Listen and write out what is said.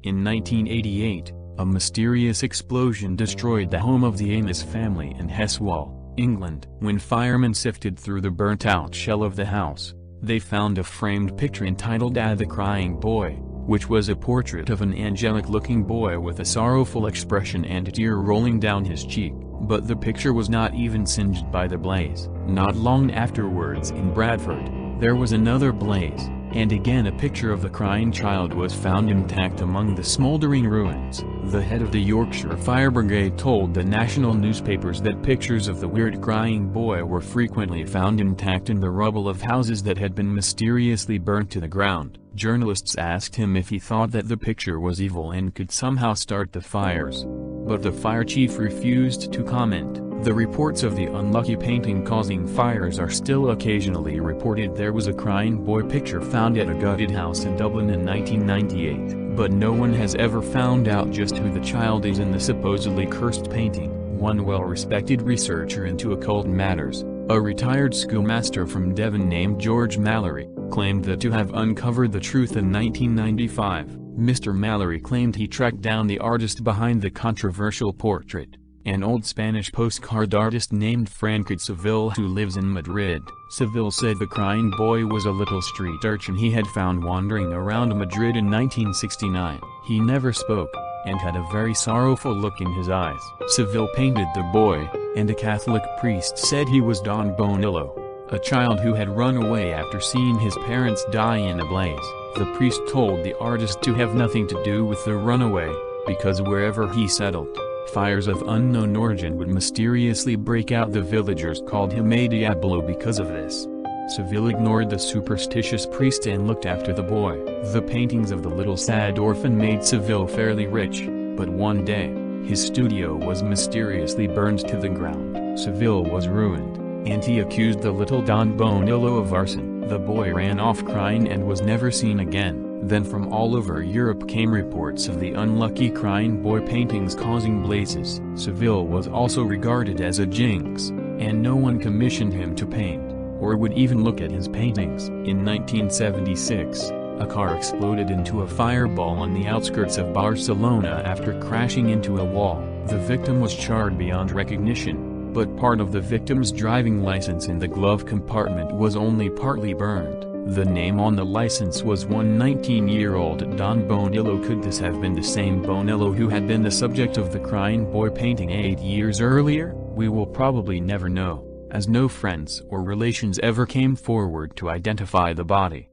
In 1988, a mysterious explosion destroyed the home of the Amos family in Heswall, England. When firemen sifted through the burnt-out shell of the house, they found a framed picture entitled The Crying Boy, which was a portrait of an angelic-looking boy with a sorrowful expression and a tear rolling down his cheek. But the picture was not even singed by the blaze. Not long afterwards in Bradford, there was another blaze, and again a picture of the crying child was found intact among the smoldering ruins. The head of the Yorkshire Fire Brigade told the national newspapers that pictures of the weird crying boy were frequently found intact in the rubble of houses that had been mysteriously burnt to the ground. Journalists asked him if he thought that the picture was evil and could somehow start the fires. But the fire chief refused to comment. The reports of the unlucky painting causing fires are still occasionally reported. There was a crying boy picture found at a gutted house in Dublin in 1998, but no one has ever found out just who the child is in the supposedly cursed painting. One well-respected researcher into occult matters, a retired schoolmaster from Devon named George Mallory, claimed that to have uncovered the truth in 1995. Mr. Mallory claimed he tracked down the artist behind the controversial portrait, an old Spanish postcard artist named Frank Seville who lives in Madrid. Seville said the crying boy was a little street urchin he had found wandering around Madrid in 1969. He never spoke, and had a very sorrowful look in his eyes. Seville painted the boy, and a Catholic priest said he was Don Bonillo, a child who had run away after seeing his parents die in a blaze. The priest told the artist to have nothing to do with the runaway, because wherever he settled, fires of unknown origin would mysteriously break out. The villagers called him a Diablo because of this. Seville ignored the superstitious priest and looked after the boy. The paintings of the little sad orphan made Seville fairly rich, but one day, his studio was mysteriously burned to the ground. Seville was ruined, and he accused the little Don Bonillo of arson. The boy ran off crying and was never seen again. Then from all over Europe came reports of the unlucky crying boy paintings causing blazes. Seville was also regarded as a jinx, and no one commissioned him to paint, or would even look at his paintings. In 1976, a car exploded into a fireball on the outskirts of Barcelona after crashing into a wall. The victim was charred beyond recognition, but part of the victim's driving license in the glove compartment was only partly burned. The name on the license was one 19-year-old Don Bonillo. Could this have been the same Bonillo who had been the subject of the crying boy painting 8 years earlier? We will probably never know, as no friends or relations ever came forward to identify the body.